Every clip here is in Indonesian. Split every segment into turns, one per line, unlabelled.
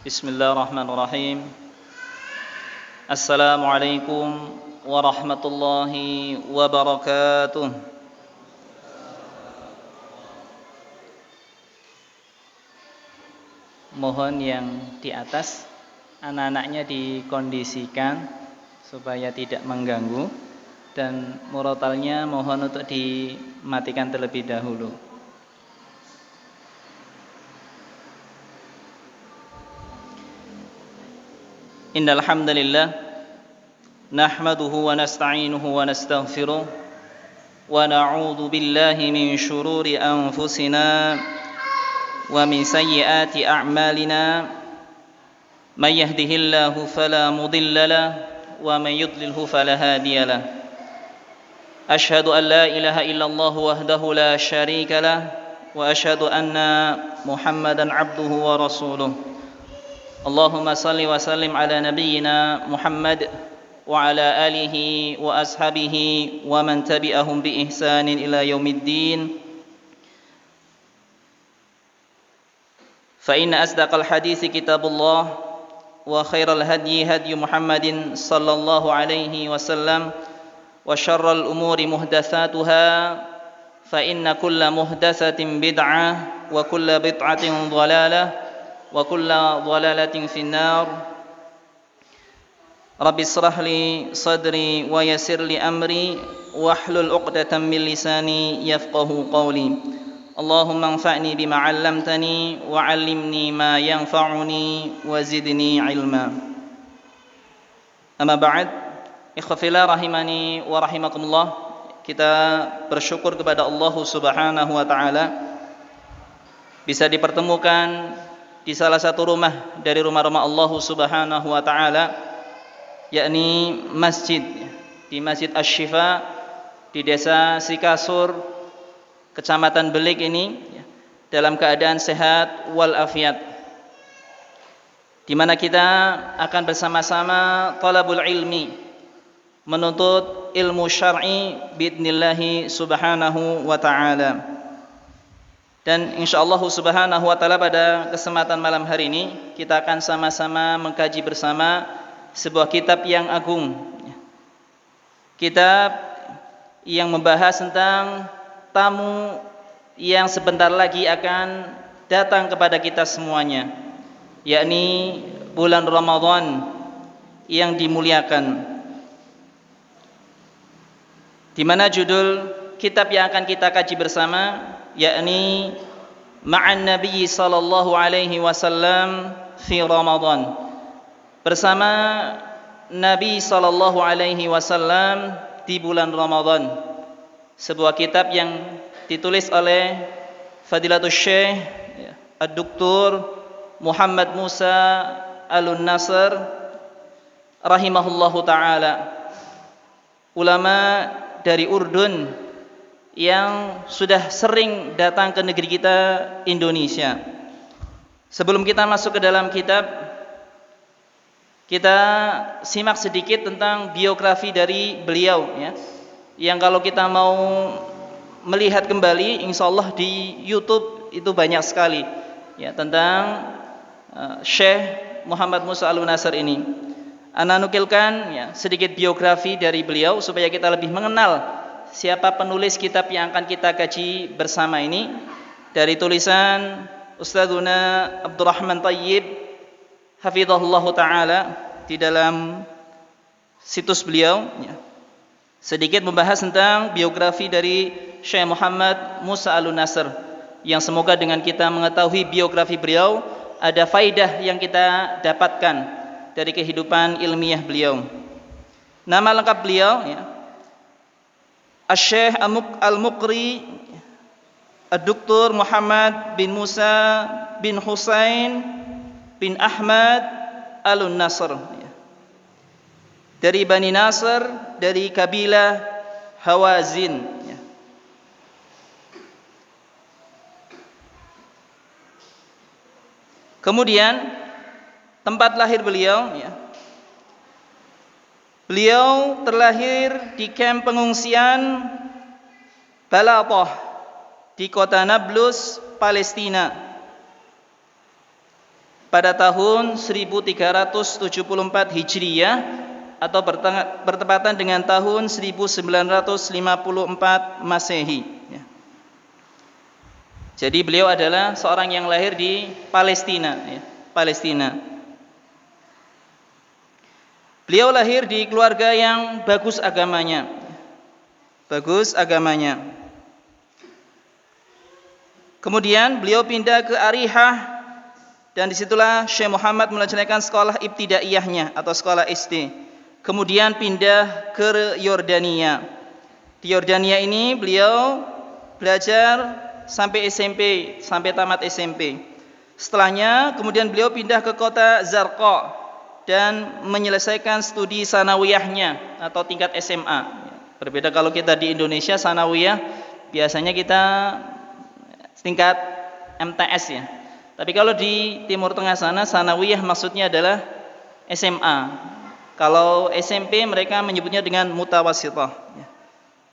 Bismillahirrahmanirrahim. Assalamualaikum warahmatullahi wabarakatuh. Mohon yang di atas anak-anaknya dikondisikan supaya tidak mengganggu, dan murotalnya mohon untuk dimatikan terlebih dahulu. Innal hamdalillah nahmaduhu wa nasta'inuhu wa nastaghfiruh wa na'udzu billahi min shururi anfusina wa min sayyiati a'malina may yahdihillahu fala mudilla lahu wa may yudlilhu fala hadiya lahu. Asyhadu an la ilaha illallah wahdahu la syarika lahu wa asyhadu anna Muhammadan 'abduhu wa rasuluh. Allahumma salli wa sallim ala nabiyyina Muhammad wa ala alihi wa ashabihi wa man tabi'ahum bi ihsanin ila yaumiddin. Fa inna asdaqal haditsi kitabullah wa khairal hadyi hadyu Muhammadin sallallahu alaihi wasallam wa syarral umuri muhdatsatuha fa inna kulla muhdatsatin bid'ah wa kulla bid'atin dhalalah wa kulla dhalalatin finnar. Rabbi israh li sadri wa yassir li amri wahlul 'uqdatam min lisani yafqahu qawli. Allahumma anfa'ni bima 'allamtani wa 'allimni ma yanfa'uni wa zidni 'ilma. Amma ba'd, ikhwafillah rahimani wa rahimakumullah. Kita bersyukur kepada Allah Subhanahu wa taala bisa dipertemukan di salah satu rumah dari rumah-rumah Allah Subhanahu wa taala, yakni masjid, di Masjid Asy-Syifa di Desa Sikasur, Kecamatan Belik ini, dalam keadaan sehat wal afiat, di mana kita akan bersama-sama talabul ilmi, menuntut ilmu syar'i biidznillah subhanahu wa ta'ala. Dan insyaallah subhanahu wa ta'ala pada kesempatan malam hari ini kita akan sama-sama mengkaji bersama sebuah kitab yang agung, kitab yang membahas tentang tamu yang sebentar lagi akan datang kepada kita semuanya, yakni bulan Ramadan yang dimuliakan, di mana judul kitab yang akan kita kaji bersama yakni Ma'an Nabi sallallahu alaihi wasallam fi Ramadan, bersama Nabi sallallahu alaihi wasallam di bulan Ramadan. Sebuah kitab yang ditulis oleh Fadilatul Syekh Ad-Doktor Muhammad Musa Al-Nasr rahimahullahu taala, ulama dari Urdun yang sudah sering datang ke negeri kita Indonesia. Sebelum kita masuk ke dalam kitab, kita simak sedikit tentang biografi dari beliau, ya. Yang kalau kita mau melihat kembali, insyaallah di YouTube itu banyak sekali, ya, tentang Syekh Muhammad Musa Al-Nasr ini. Ana nukilkan, ya, sedikit biografi dari beliau supaya kita lebih mengenal siapa penulis kitab yang akan kita kaji bersama ini, dari tulisan Ustadzuna Abdurrahman Thayyib hafizahullah taala di dalam situs beliau, ya. sedikit membahas tentang biografi dari Syekh Muhammad Musa Al-Nasr, yang semoga dengan kita mengetahui biografi beliau ada faidah yang kita dapatkan dari kehidupan ilmiah beliau. Nama lengkap beliau ya, Asy-Syaikh Al-Muqri Ad-Doktor Muhammad bin Musa bin Husain bin Ahmad Al-Nasr, dari Bani Nasr, dari kabilah Hawazin. Kemudian tempat lahir beliau, beliau terlahir di kamp pengungsian Balatah di kota Nablus, Palestina pada tahun 1374 Hijriyah atau bertepatan dengan tahun 1954 Masehi. Jadi beliau adalah seorang yang lahir di Palestina, Palestina. Beliau lahir di keluarga yang bagus agamanya, Kemudian beliau pindah ke Arihah, dan disitulah Syekh Muhammad melaksanakan sekolah ibtidaiyahnya atau sekolah SD. Kemudian pindah ke Yordania. Di Yordania ini beliau belajar sampai SMP, sampai tamat SMP. Setelahnya kemudian beliau pindah ke kota Zarqa dan menyelesaikan studi sanawiyahnya atau tingkat SMA. Berbeda kalau kita di Indonesia sanawiyah biasanya kita tingkat MTS ya. Tapi kalau di Timur Tengah sana sanawiyah maksudnya adalah SMA. Kalau SMP mereka menyebutnya dengan mutawasithah.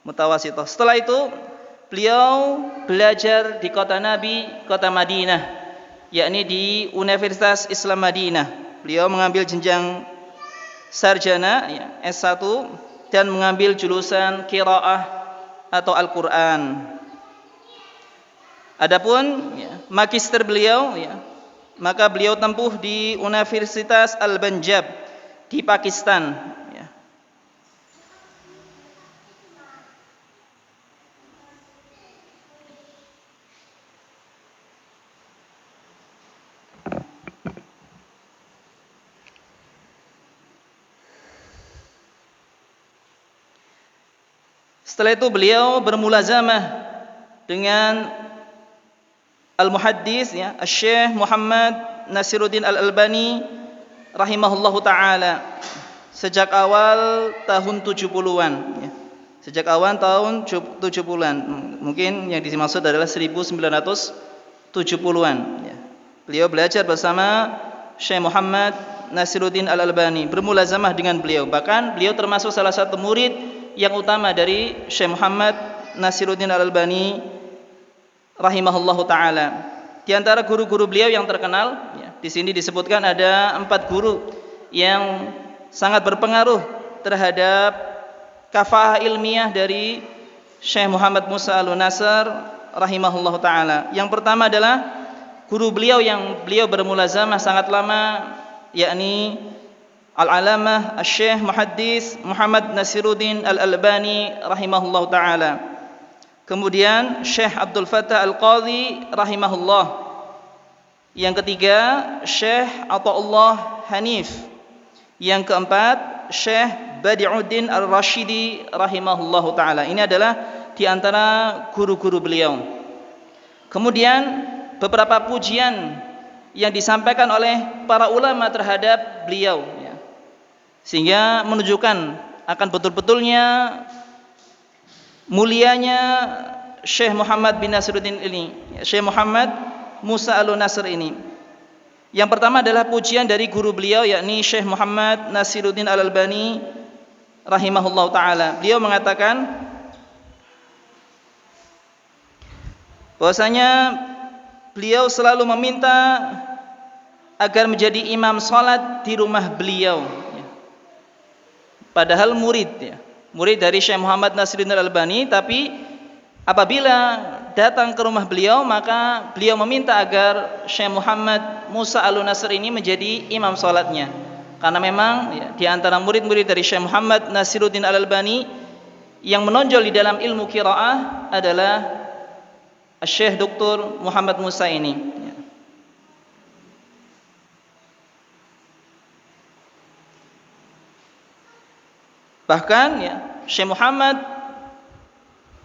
Mutawasithah. Setelah itu beliau belajar di kota Nabi, kota Madinah, yakni di Universitas Islam Madinah. Beliau mengambil jenjang sarjana S1 dan mengambil jurusan qiraah atau Al-Qur'an. Adapun magister beliau maka beliau tempuh di Universitas Al-Banjab di Pakistan. Setelah itu beliau bermulazamah dengan Al-Muhaddis Asy-Syaikh Muhammad Nasiruddin Al-Albani rahimahullahu taala sejak awal tahun 70-an. Sejak awal tahun 70-an. Mungkin yang dimaksud adalah 1970-an. Beliau belajar bersama Syekh Muhammad Nasiruddin Al-Albani, bermulazamah dengan beliau. Bahkan beliau termasuk salah satu murid yang utama dari Syekh Muhammad Nasiruddin Al-Albani rahimahullahu taala. Di antara guru-guru beliau yang terkenal, di sini disebutkan ada 4 guru yang sangat berpengaruh terhadap kafaah ilmiah dari Syekh Muhammad Musa Al-Nasr rahimahullahu taala. Yang pertama adalah guru beliau yang beliau bermulazamah sangat lama, yakni Al-Alamah Asy-Syaikh Muhaddis Muhammad Nasiruddin Al-Albani rahimahullahu taala. Kemudian Syekh Abdul Fattah Al-Qadhi rahimahullah. Yang ketiga Syekh Athaullah Hanif. Yang keempat Syekh Badi'uddin Ar-Rasyidi rahimahullahu taala. Ini adalah di antara guru-guru beliau. Kemudian beberapa pujian yang disampaikan oleh para ulama terhadap beliau, sehingga menunjukkan akan betul-betulnya mulianya Syekh Muhammad bin Nasiruddin ini, Syekh Muhammad Musa Al-Nasr ini. Yang pertama adalah pujian dari guru beliau, yakni Syekh Muhammad Nasiruddin Al-Albani rahimahullahu taala. Beliau mengatakan bahwasanya beliau selalu meminta agar menjadi imam salat di rumah beliau. Padahal murid dari Syekh Muhammad Nasiruddin Al-Albani, tapi apabila datang ke rumah beliau maka beliau meminta agar Syekh Muhammad Musa Al-Nasr ini menjadi imam salatnya. Karena memang di antara murid-murid dari Syekh Muhammad Nasiruddin Al-Albani yang menonjol di dalam ilmu qiraah adalah Syekh Dr. Muhammad Musa ini. Bahkan Syekh Muhammad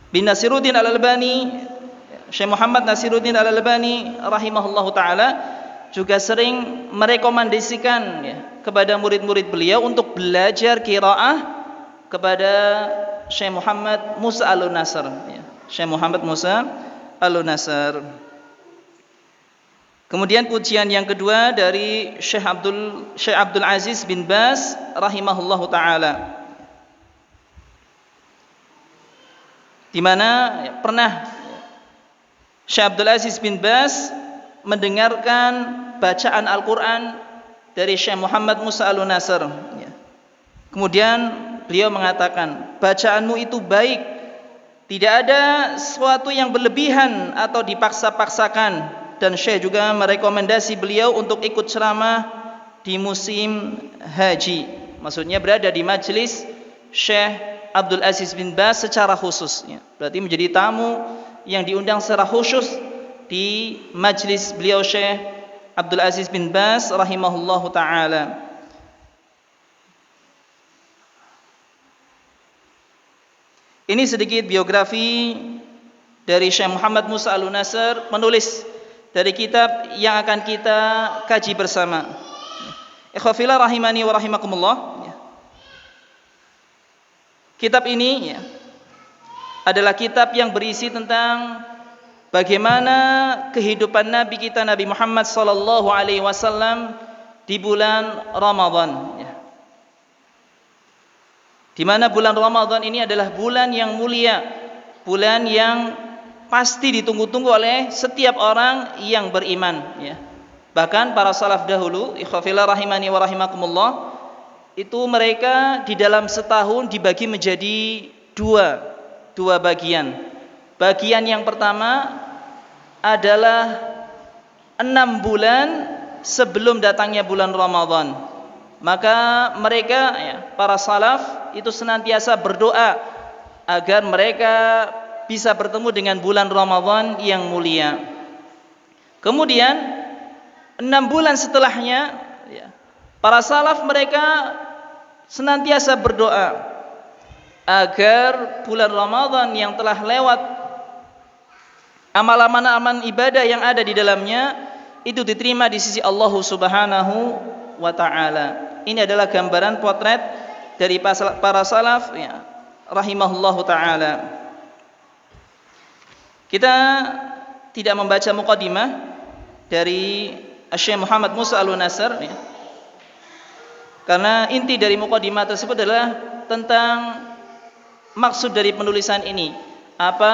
bin Nasiruddin Al-Albani, Syekh Muhammad Nasiruddin Al-Albani rahimahullahu taala juga sering merekomendasikan kepada murid-murid beliau untuk belajar qiraah kepada Syekh Muhammad Musa Al-Nasr, Syekh Muhammad Musa Al-Nasr. Kemudian pujian yang kedua dari Syekh Abdul Aziz bin Baz rahimahullahu taala, di mana pernah Syekh Abdul Aziz bin Baz mendengarkan bacaan Al-Quran dari Syekh Muhammad Musa Al-Nasr. Kemudian beliau mengatakan, bacaanmu itu baik, tidak ada sesuatu yang berlebihan atau dipaksa-paksakan. Dan Syekh juga merekomendasi beliau untuk ikut ceramah di musim haji, maksudnya berada di majelis Syekh Abdul Aziz bin Baz secara khusus, berarti menjadi tamu yang diundang secara khusus di majlis beliau Syekh Abdul Aziz bin Baz rahimahullahu taala. Ini sedikit biografi dari Syekh Muhammad Musa Al-Nasr, penulis dari kitab yang akan kita kaji bersama. Ikhwafillah rahimani wa rahimakumullah. Kitab ini adalah kitab yang berisi tentang bagaimana kehidupan Nabi kita Nabi Muhammad sallallahu alaihi wasallam di bulan Ramadan. Di mana bulan Ramadan ini adalah bulan yang mulia, bulan yang pasti ditunggu-tunggu oleh setiap orang yang beriman. Bahkan para salaf dahulu, ikhwafillah rahimani wa rahimakumullah, itu mereka di dalam setahun dibagi menjadi dua bagian. Bagian yang pertama adalah 6 bulan sebelum datangnya bulan Ramadan. Maka mereka para salaf itu senantiasa berdoa agar mereka bisa bertemu dengan bulan Ramadan yang mulia. Kemudian 6 bulan setelahnya para salaf mereka senantiasa berdoa agar bulan Ramadan yang telah lewat, amal-amal ibadah yang ada di dalamnya itu diterima di sisi Allah Subhanahu wa taala. Ini adalah gambaran potret dari para salaf rahimahullahu taala. Kita tidak membaca muqaddimah dari Syekh Muhammad Musa Al-Nasr, karena inti dari muqaddimah tersebut adalah tentang maksud dari penulisan ini, apa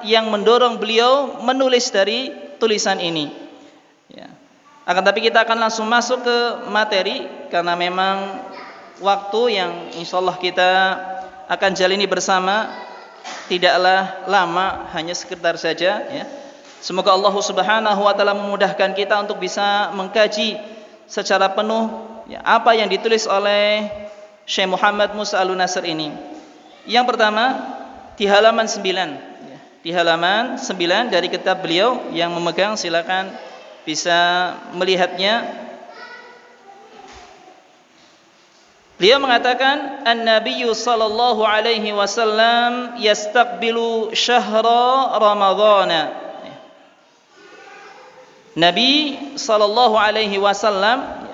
yang mendorong beliau menulis dari tulisan ini. Akan tapi kita akan langsung masuk ke materi, karena memang waktu yang insyaallah kita akan jalani bersama tidaklah lama, hanya sekedar saja. Semoga Allah Subhanahu wa taala memudahkan kita untuk bisa mengkaji secara penuh apa yang ditulis oleh Syekh Muhammad Musa Al-Nasr ini. Yang pertama di halaman 9. Di halaman 9 dari kitab beliau, yang memegang silakan bisa melihatnya. Beliau mengatakan, An-Nabiyyu sallallahu alaihi wasallam yastaqbilu syahra Ramadhana. Nabi sallallahu alaihi wasallam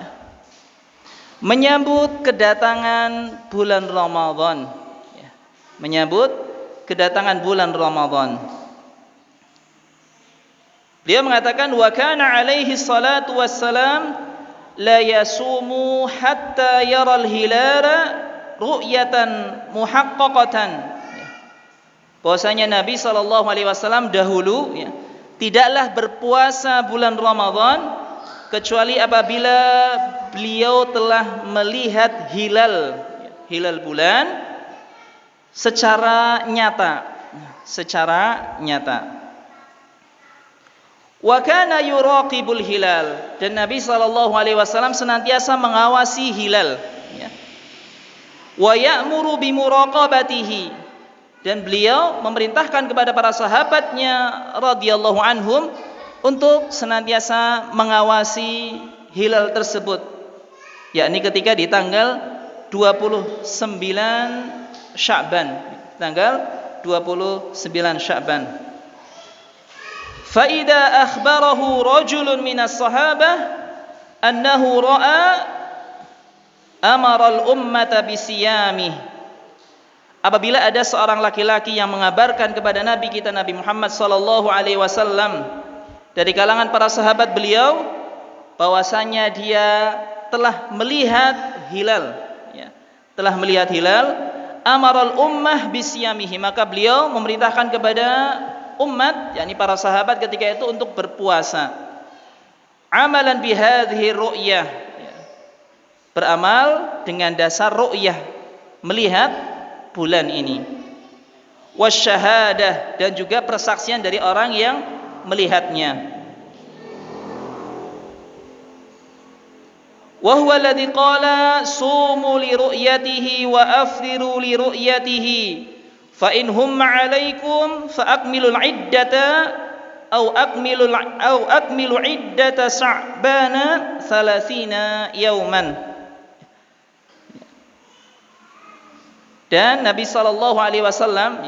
menyambut kedatangan bulan Ramadan. Menyambut kedatangan bulan Ramadan. Beliau mengatakan, wa kana alaihi salatu wassalam la yasumu hatta yara al-hilala ru'yatan muhaqqaqatan. Bahwasanya Nabi sallallahu alaihi wasallam dahulu tidaklah berpuasa bulan Ramadan kecuali apabila beliau telah melihat hilal bulan secara nyata. Wa kana yuraqibul hilal, dan Nabi sallallahu alaihi wasallam senantiasa mengawasi hilal. Wa ya'muru bimuraqabatihi, dan beliau memerintahkan kepada para sahabatnya radhiyallahu anhum untuk senantiasa mengawasi hilal tersebut, yakni ketika di tanggal 29 Sya'ban, tanggal 29 Sya'ban. Fa idza akhbarahu rajulun minas sahabah annahu ra'a amara al-ummata bisiyamih. Apabila ada seorang laki-laki yang mengabarkan kepada Nabi kita Nabi Muhammad sallallahu alaihi wasallam dari kalangan para sahabat beliau bahwasanya dia telah melihat hilal, ya, telah melihat hilal, amaral ummah bisiyamihi, maka beliau memerintahkan kepada umat, yakni para sahabat ketika itu untuk berpuasa. Amalan bihadhihi ru'yah, beramal dengan dasar ru'yah, melihat bulan ini. Wasyahadah, dan juga persaksian dari orang yang melihatnya. Wa huwa alladhi qala sumu li ru'yatihi wa afdiru li ru'yatihi fa in humma 'alaikum fa akmilul 'iddata au akmilu 'iddata Sya'bana 30 yauman. Dan Nabi sallallahu alaihi wasallam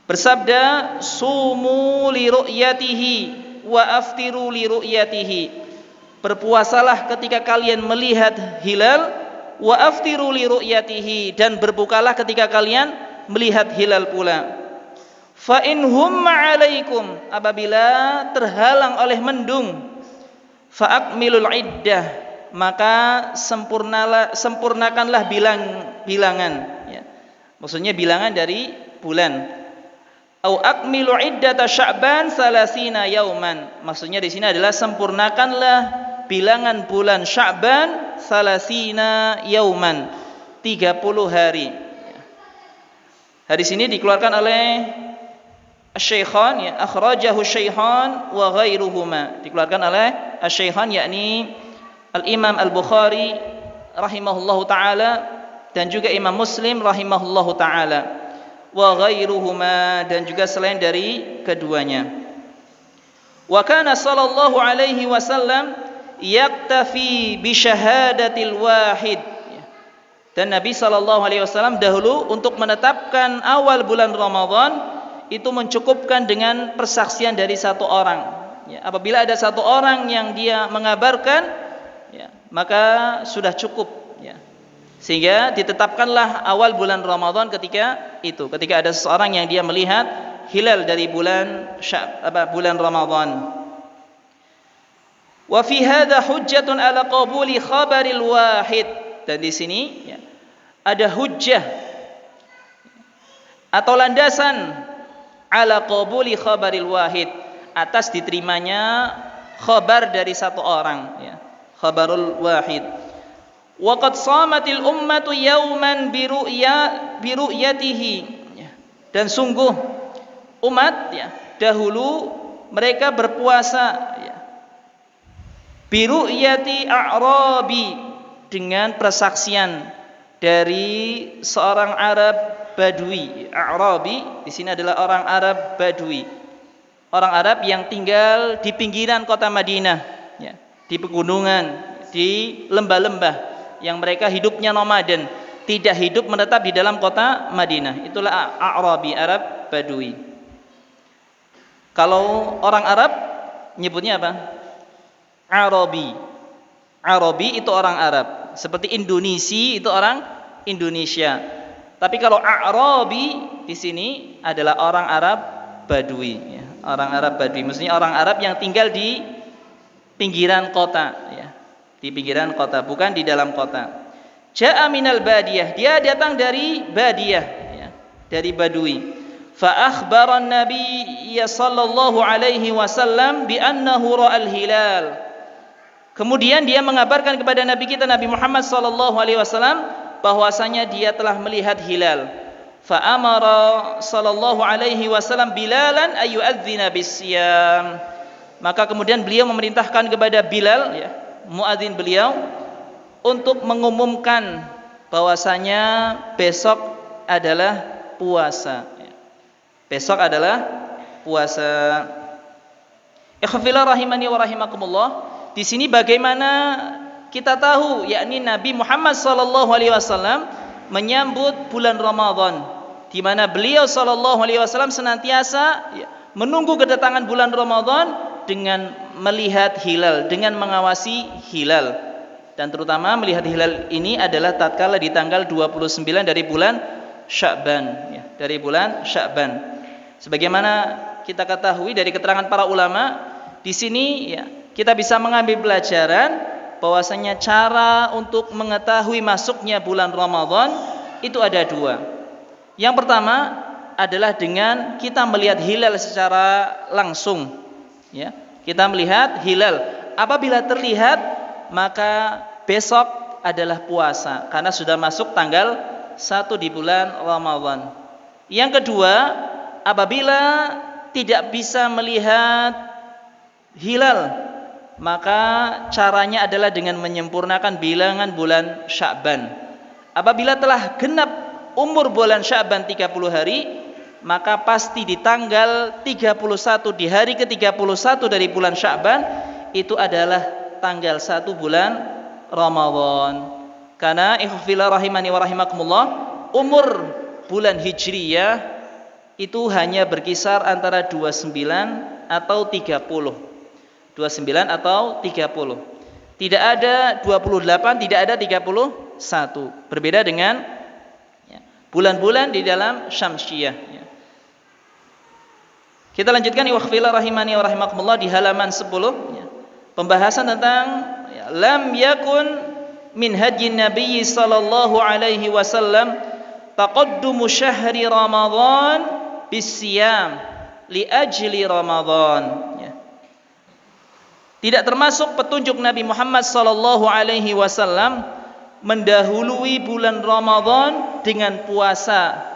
bersabda, sumu li ru'yatihi wa aftiru li ru'yatihi. Berpuasalah ketika kalian melihat hilal, wa aftiru li ru'yatihi, dan berbukalah ketika kalian melihat hilal pula. Fa in humma 'alaikum, apabila terhalang oleh mendung, fa akmilul 'iddah, maka sempurnakanlah bilangan, ya. Maksudnya bilangan dari bulan. Au akmilu 'iddata Sya'ban 30 yauman. Maksudnya di sini adalah sempurnakanlah bilangan bulan Sya'ban 30 yauman, 30 hari. Hadis ini dikeluarkan oleh Asy-Syaikhan, ya, akhrajahu Syaikhan wa ghairuhuma. Dikeluarkan oleh Asy-Syaikhan, yakni Al-Imam Al-Bukhari rahimahullahu taala dan juga Imam Muslim rahimahullahu taala, wa ghairuhuma, dan juga selain dari keduanya. Wa kana sallallahu alaihi wasallam yaktafi bi syahadatil wahid. Dan Nabi sallallahu alaihi wasallam dahulu untuk menetapkan awal bulan Ramadan itu mencukupkan dengan persaksian dari satu orang. Ya, apabila ada satu orang yang dia mengabarkan, ya, maka sudah cukup, ya. Sehingga ditetapkanlah awal bulan Ramadan ketika itu, ketika ada seseorang yang dia melihat hilal dari bulan Ramadan. Wa fi hadza hujjatun ala qabuli khabaril wahid. Dan di sini, ya, ada hujjah atau landasan ala qabuli khabaril wahid, atas diterimanya khabar dari satu orang, ya, khabarul wahid. Wa qad shamatil ummatu yauman bi ru'yatihi. Dan sungguh umat, ya, dahulu mereka berpuasa, ya, bi ru'yati a'rabi, dengan persaksian dari seorang Arab Badui. A'rabi di sini adalah orang Arab Badui, orang Arab yang tinggal di pinggiran kota Madinah, ya, di pegunungan, di lembah-lembah, yang mereka hidupnya nomaden, tidak hidup menetap di dalam kota Madinah. Itulah A'rabi, Arab Badui. Kalau orang Arab nyebutnya apa? Arabi. Arabi itu orang Arab. Seperti Indonesia itu orang Indonesia. Tapi kalau A'rabi di sini adalah orang Arab Badui, ya. Orang Arab Badui, maksudnya orang Arab yang tinggal di pinggiran kota, ya. Di pinggiran kota, bukan di dalam kota. Ja'a minal badiyah, dia datang dari badiyah, ya, dari Badui. Fa akhbara an-nabiy sallallahu alaihi wasallam bi annahu ra'al hilal. Kemudian dia mengabarkan kepada Nabi kita Nabi Muhammad sallallahu alaihi wasallam bahwasanya dia telah melihat hilal. Fa amara sallallahu alaihi wasallam Bilalan ayyu'adzina bisyam. Maka kemudian beliau memerintahkan kepada Bilal, ya, muadzin beliau, untuk mengumumkan bahwasanya besok adalah puasa. Besok adalah puasa. Ikhwafillah rahimani wa rahimakumullah. Di sini bagaimana kita tahu, yakni Nabi Muhammad sallallahu alaihi wasallam menyambut bulan Ramadan, di mana beliau sallallahu alaihi wasallam senantiasa menunggu kedatangan bulan Ramadan dengan melihat hilal, dengan mengawasi hilal. Dan terutama melihat hilal ini adalah tatkala di tanggal 29 dari bulan Sya'ban, ya, dari bulan Sya'ban. Sebagaimana kita ketahui dari keterangan para ulama, di sini ya, kita bisa mengambil pelajaran bahwasanya cara untuk mengetahui masuknya bulan Ramadan itu ada dua. Yang pertama adalah dengan kita melihat hilal secara langsung, ya. Kita melihat hilal. Apabila terlihat, maka besok adalah puasa karena sudah masuk tanggal 1 di bulan Ramadan. Yang kedua, apabila tidak bisa melihat hilal, maka caranya adalah dengan menyempurnakan bilangan bulan Sya'ban. Apabila telah genap umur bulan Sya'ban 30 hari, maka pasti di tanggal 31, di hari ke-31 dari bulan Sya'ban, itu adalah tanggal 1 bulan Ramadan. Karena ikhwafillah rahimani wa rahimakumullah, umur bulan Hijriyah itu hanya berkisar antara 29 atau 30. 29 atau 30. Tidak ada 28, tidak ada 31. Berbeda dengan bulan-bulan di dalam Syamsiyah. Kita lanjutkan ikhwafillah rahimani wa rahimakumullah di halaman 10, pembahasan tentang lam yakun min hadyi Nabi sallallahu alaihi wasallam taqaddumu syahri Ramadan bisiyam li ajli Ramadan. Tidak termasuk petunjuk Nabi Muhammad sallallahu alaihi wasallam mendahului bulan Ramadan dengan puasa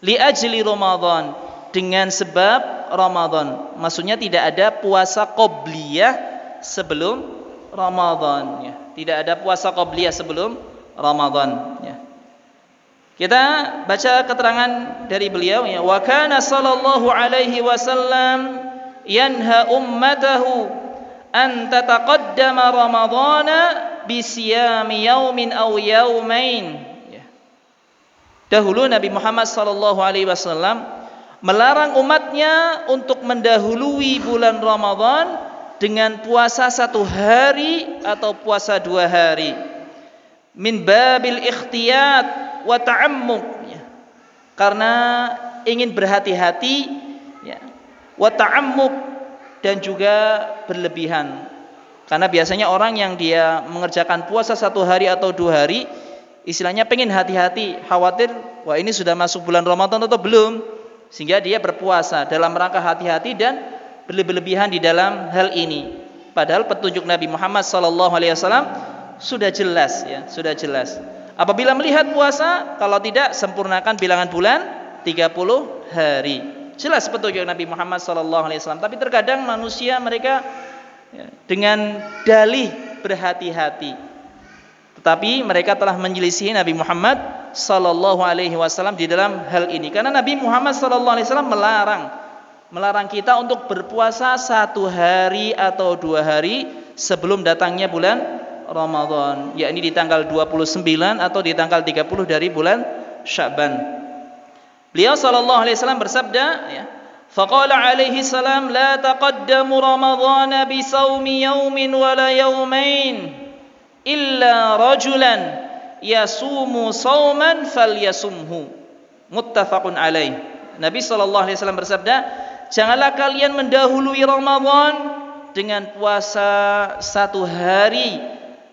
li ajli Ramadan, dengan sebab Ramadan. Maksudnya tidak ada puasa qobliyah sebelum Ramadan, ya. Tidak ada puasa qobliyah sebelum Ramadan, ya. Kita baca keterangan dari beliau, ya. Wa kana sallallahu alaihi wasallam yanha ummatahu an tataqaddama Ramadana bi siyami yaumin aw yaumain. Dahulu Nabi Muhammad sallallahu alaihi wasallam melarang umatnya untuk mendahului bulan Ramadan dengan puasa 1 hari atau puasa 2 hari. Min babil ikhtiyat wa ta'ammuk, ya. Karena ingin berhati-hati, ya. Wa ta'ammuk, dan juga berlebihan. Karena biasanya orang yang dia mengerjakan puasa 1 hari atau 2 hari, istilahnya pengen hati-hati, khawatir wah ini sudah masuk bulan Ramadan atau belum, sehingga dia berpuasa dalam rangka hati-hati dan berlebihan di dalam hal ini. Padahal petunjuk Nabi Muhammad SAW sudah jelas, ya, sudah jelas. Apabila melihat puasa, kalau tidak sempurnakan bilangan bulan 30 hari. Jelas petunjuk Nabi Muhammad SAW. Tapi terkadang manusia mereka, ya, dengan dalih berhati-hati, tetapi mereka telah menyelisihi Nabi Muhammad sallallahu alaihi wasallam di dalam hal ini. Karena Nabi Muhammad sallallahu alaihi wasallam melarang kita untuk berpuasa 1 hari atau 2 hari sebelum datangnya bulan Ramadan, yakni di tanggal 29 atau di tanggal 30 dari bulan Sya'ban. Beliau sallallahu alaihi wasallam bersabda, ya, faqala alaihi salam la taqaddamu Ramadhana bi shaumi yaumin wala yaumain illa rajulan yasumu sauman falyasumhu, muttafaqun alaih. Nabi sallallahu alaihi wasallam bersabda, janganlah kalian mendahului Ramadan dengan puasa 1 hari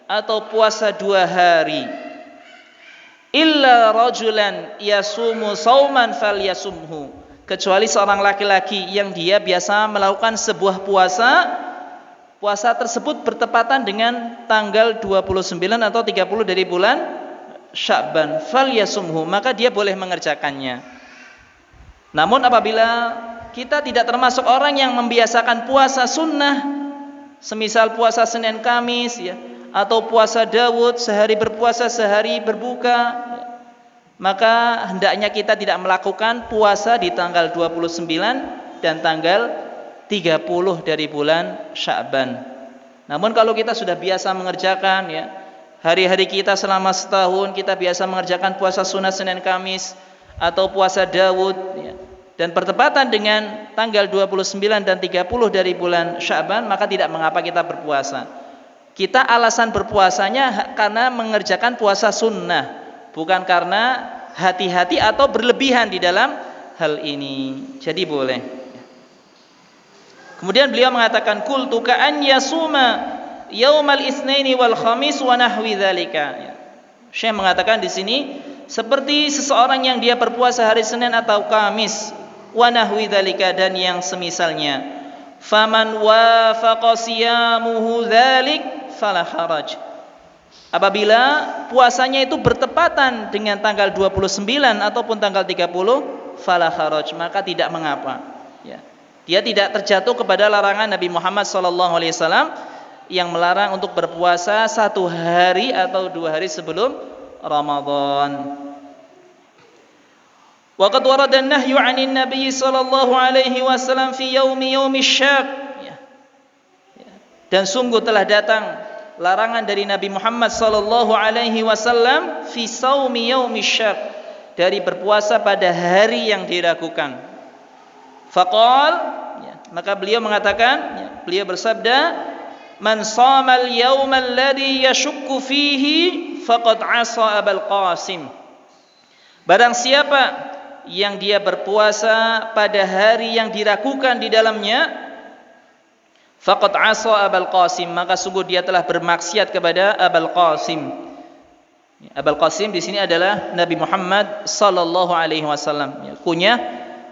atau puasa 2 hari. Illa rajulan yasumu sauman falyasumhu, kecuali seorang laki-laki yang dia biasa melakukan sebuah puasa tersebut bertepatan dengan tanggal 29 atau 30 dari bulan Sya'ban, falyasumhu, maka dia boleh mengerjakannya. Namun apabila kita tidak termasuk orang yang membiasakan puasa sunnah, semisal puasa Senin Kamis, ya, atau puasa Daud, sehari berpuasa sehari berbuka, maka hendaknya kita tidak melakukan puasa di tanggal 29 dan tanggal 30 dari bulan Sya'ban. Namun kalau kita sudah biasa mengerjakan ya, hari-hari kita selama setahun kita biasa mengerjakan puasa sunat Senin Kamis atau puasa Daud ya, dan bertepatan dengan tanggal 29 dan 30 dari bulan Sya'ban, maka tidak mengapa kita berpuasa. Kita alasan berpuasanya karena mengerjakan puasa sunnah, bukan karena hati-hati atau berlebihan di dalam hal ini. Jadi boleh. Kemudian beliau mengatakan qultu ka'an yasuma yaumal itsnaini wal khamis wa nahwi dzalika. Syekh mengatakan di sini seperti seseorang yang dia berpuasa hari Senin atau Kamis, wa nahwi dzalika, dan yang semisalnya. Faman wafaqa siyamuhu dzalik fala haraj. Apabila puasanya itu bertepatan dengan tanggal 29 ataupun tanggal 30, fala haraj, maka tidak mengapa. Ya. Dia tidak terjatuh kepada larangan Nabi Muhammad SAW yang melarang untuk berpuasa 1 hari atau 2 hari sebelum Ramadan. Wa qad warada an-nahyu 'anil Nabi sallallahu alaihi wasallam fi yaumi syaq. Dan sungguh telah datang larangan dari Nabi Muhammad sallallahu alaihi wasallam fi saumi yaumi syaq, dari berpuasa pada hari yang diragukan. Faqal, maka beliau mengatakan, beliau bersabda, man shamal yaumal ladzi yashukku fihi faqad 'asa Abul Qasim. Barang siapa yang dia berpuasa pada hari yang diragukan di dalamnya, faqad 'asa Abul Qasim, maka sungguh dia telah bermaksiat kepada Abul Qasim. Abul Qasim di sini adalah Nabi Muhammad sallallahu alaihi wasallam. Kunyah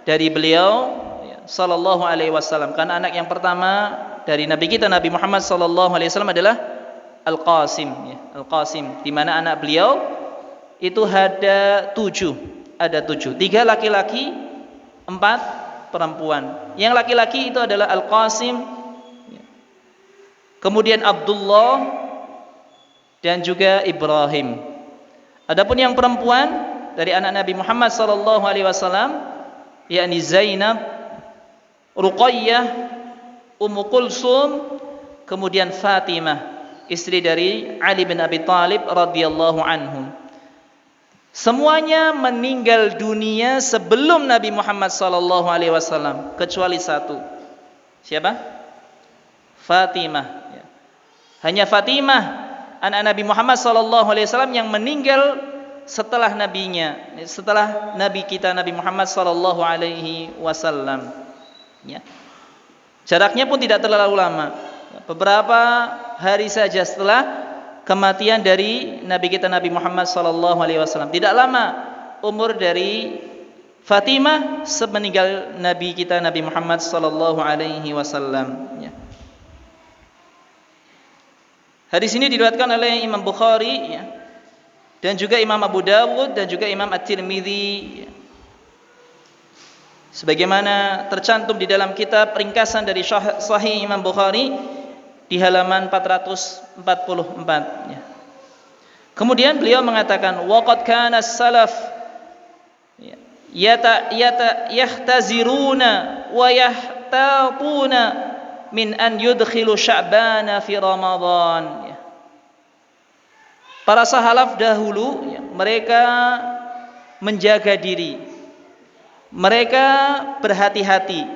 dari beliau sallallahu alaihi wasallam, karena anak yang pertama dari Nabi kita Nabi Muhammad sallallahu alaihi wasallam adalah Al-Qasim, Al-Qasim, di mana anak beliau itu ada 7, 3 laki-laki, 4 perempuan. Yang laki-laki itu adalah Al-Qasim, kemudian Abdullah dan juga Ibrahim. Adapun yang perempuan dari anak Nabi Muhammad sallallahu alaihi wasallam, yakni Zainab, Ruqayyah, Ummu Kulsum, kemudian Fatimah, istri dari Ali bin Abi Thalib radhiyallahu anhum. Semuanya meninggal dunia sebelum Nabi Muhammad sallallahu alaihi wasallam kecuali 1. Siapa? Fatimah. Hanya Fatimah anak Nabi Muhammad sallallahu alaihi wasallam yang meninggal setelah nabinya, setelah nabi kita Nabi Muhammad sallallahu alaihi wasallam. Ya. Jaraknya pun tidak terlalu lama, beberapa hari saja setelah kematian dari Nabi kita Nabi Muhammad sallallahu alaihi wasallam. Tidak lama umur dari Fatimah semeninggal Nabi kita Nabi Muhammad sallallahu alaihi wasallam. Ya. Hadis ini diriwayatkan oleh Imam Bukhari, ya, dan juga Imam Abu Dawud dan juga Imam At-Tirmidzi, ya. Sebagaimana tercantum di dalam kitab ringkasan dari Sahih Imam Bukhari di halaman 444. Ya. Kemudian beliau mengatakan, waqad kana as-salaf yahtaziruna wa yahtatuna min an yudkhilu Sya'bana fi Ramadan. Ya. Para sahalaf dahulu, ya, mereka menjaga diri. Mereka berhati-hati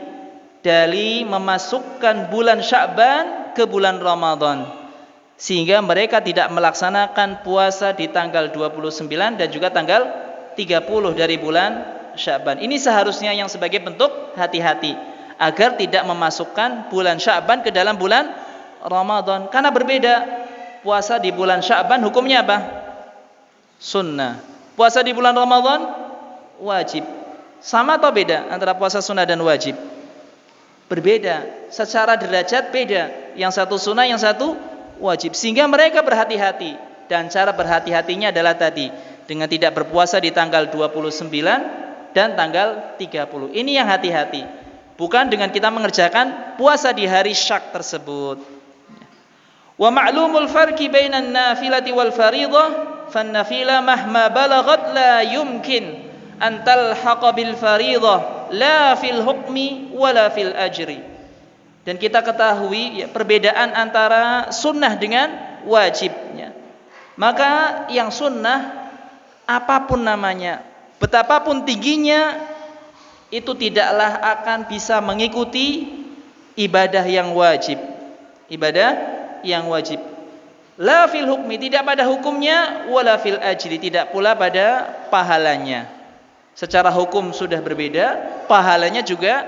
dari memasukkan bulan Sya'ban ke bulan Ramadan, sehingga mereka tidak melaksanakan puasa di tanggal 29 dan juga tanggal 30 dari bulan Sya'ban. Ini seharusnya yang sebagai bentuk hati-hati agar tidak memasukkan bulan Sya'ban ke dalam bulan Ramadan, karena berbeda. Puasa di bulan Sya'ban hukumnya apa? Sunnah. Puasa di bulan Ramadan wajib. Sama atau beda antara puasa sunnah dan wajib? Berbeda, secara derajat beda. Yang satu sunnah, yang satu wajib. Sehingga mereka berhati-hati, dan cara berhati-hatinya adalah tadi, dengan tidak berpuasa di tanggal 29 dan tanggal 30. Ini yang hati-hati, bukan dengan kita mengerjakan puasa di hari syak tersebut. Wa ma'lumul farqi bainan nafilati wal fariḍah فالنافلة مهما بلغت لا يمكن أن تلحق بالفريضة لا في الحكم ولا في الأجر. Dan kita ketahui ya, perbedaan antara sunnah dengan wajib ya. Maka yang sunnah apapun namanya, betapapun tingginya, itu tidaklah akan bisa mengikuti ibadah yang wajib. Ibadah yang wajib. La fil hukmi, tidak pada hukumnya, wala fil ajri, tidak pula pada pahalanya. Secara hukum sudah berbeda, pahalanya juga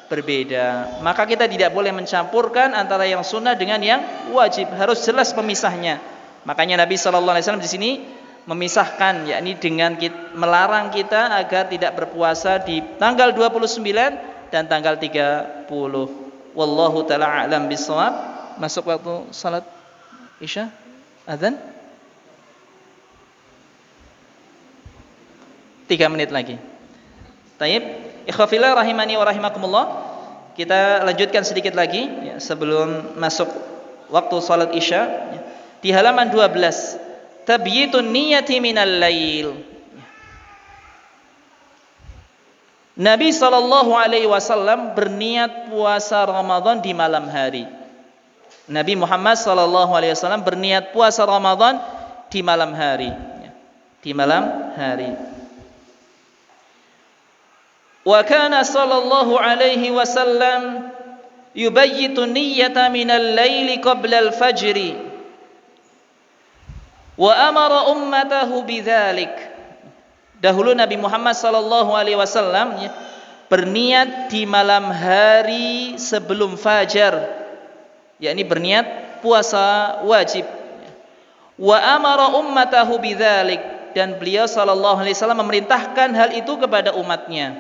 berbeda. Maka kita tidak boleh mencampurkan antara yang sunnah dengan yang wajib. Harus jelas pemisahnya. Makanya Nabi SAW di sini memisahkan, yakni dengan melarang kita agar tidak berpuasa di tanggal 29 dan tanggal 30. Wallahu ta'ala a'lam bishawab. Masuk waktu salat Isya, azan 3 menit lagi. Taib, ikhwafillah rahimani wa rahimakumullah. Kita lanjutkan sedikit lagi ya, sebelum masuk waktu salat Isya ya. Di halaman 12, tabyitun niyati minal lail. Nabi SAW berniat puasa Ramadan di malam hari. Nabi Muhammad SAW berniat puasa Ramadan di malam hari ya. Di malam hari. Wa kana sallallahu alaihi wasallam yubayyitu niyyata minal laili qabla al-fajri wa amara ummatahu bidzalik. Dahulu Nabi Muhammad sallallahu alaihi wasallam berniat di malam hari sebelum fajar, yakni berniat puasa wajib. Wa amara ummatahu bidzalik, dan beliau sallallahu alaihi wasallam memerintahkan hal itu kepada umatnya.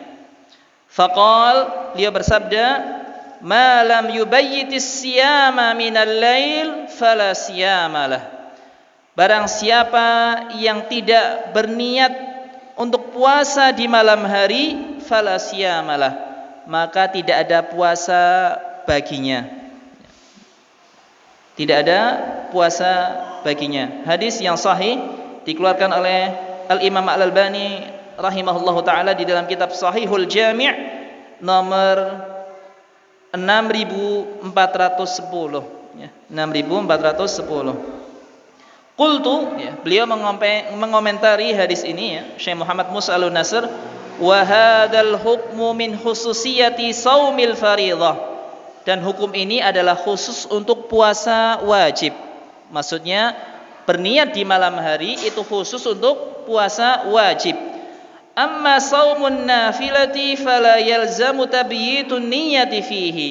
Faqal, beliau bersabda, "Ma lam yubayyitis siyama minal lail fala siyamalah." Barang siapa yang tidak berniat untuk puasa di malam hari, fala siyamalah, maka tidak ada puasa baginya. Tidak ada puasa baginya. Hadis yang sahih dikeluarkan oleh Al-Imam Al-Albani rahimahullahu ta'ala di dalam kitab Sahihul Jami' nomor 6410 ya, 6410. Qultu ya, beliau mengomentari hadis ini ya, Syekh Muhammad Musa Al-Nasr, wa hadzal hukmu min khususiyati shaumil fardhah, dan hukum ini adalah khusus untuk puasa wajib. Maksudnya berniat di malam hari itu khusus untuk puasa wajib. Amma saumun nafilati fala yalzamu tabyitun niyyati fihi.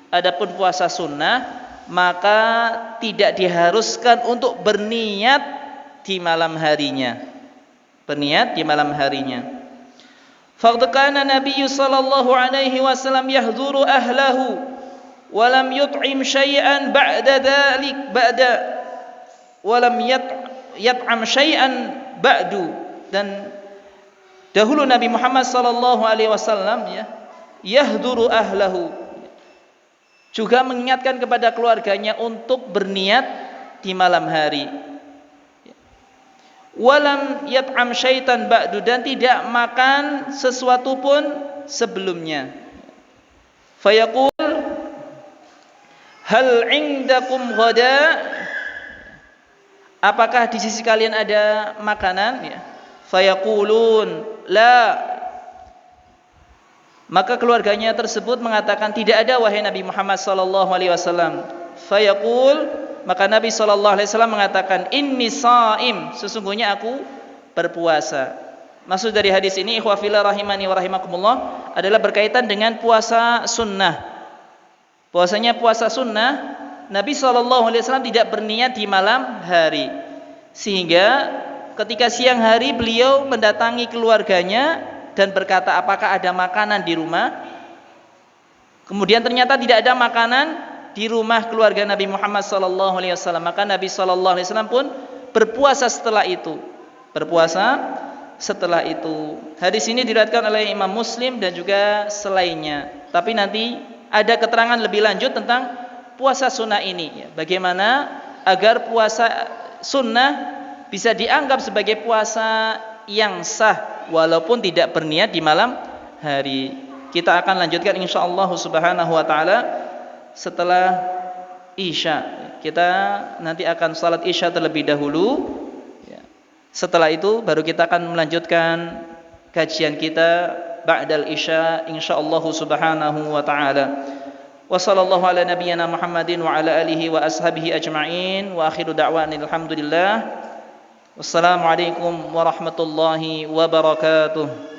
Adapun puasa sunnah maka tidak diharuskan untuk berniat di malam harinya. Berniat di malam harinya. Faqad kana Nabi sallallahu alaihi wasallam yahduru ahlahu wa lam yut'im syai'an ba'da dzalik wa lam yat'am syai'an ba'du. Dan dahulu Nabi Muhammad sallallahu alaihi wasallam ya, yahduru ahlahu, juga mengingatkan kepada keluarganya untuk berniat di malam hari. Walam yat'am syaitan ba'du, dan tidak makan sesuatu pun sebelumnya. Fayaqul hal 'indakum ghada, apakah di sisi kalian ada makanan ya? Fayaqulun la, maka keluarganya tersebut mengatakan tidak ada wahai Nabi Muhammad sallallahu alaihi wasallam. Fayaqul, maka Nabi sallallahu alaihi wasallam mengatakan inni shaim, sesungguhnya aku berpuasa. Maksud dari hadis ini ikhwah fillah rahimani wa rahimakumullah adalah berkaitan dengan puasa sunnah. Puasanya puasa sunnah, Nabi sallallahu alaihi wasallam tidak berniat di malam hari, sehingga ketika siang hari beliau mendatangi keluarganya dan berkata, apakah ada makanan di rumah? Kemudian ternyata tidak ada makanan di rumah keluarga Nabi Muhammad sallallahu alaihi wasallam. Maka Nabi sallallahu alaihi wasallam pun berpuasa setelah itu. Berpuasa setelah itu. Hadis ini diriwayatkan oleh Imam Muslim dan juga selainnya. Tapi nanti ada keterangan lebih lanjut tentang puasa sunnah ini. Bagaimana agar puasa sunnah bisa dianggap sebagai puasa yang sah walaupun tidak berniat di malam hari. Kita akan lanjutkan insyaallah subhanahu wa taala setelah Isya. Kita nanti akan salat Isya terlebih dahulu. Setelah itu baru kita akan melanjutkan kajian kita ba'dal Isya insyaallah subhanahu wa taala. Wa sallallahu ala nabiyyina Muhammadin wa ala alihi wa ashabihi ajma'in wa akhiru da'wana alhamdulillah. Wassalamualaikum warahmatullahi wabarakatuh.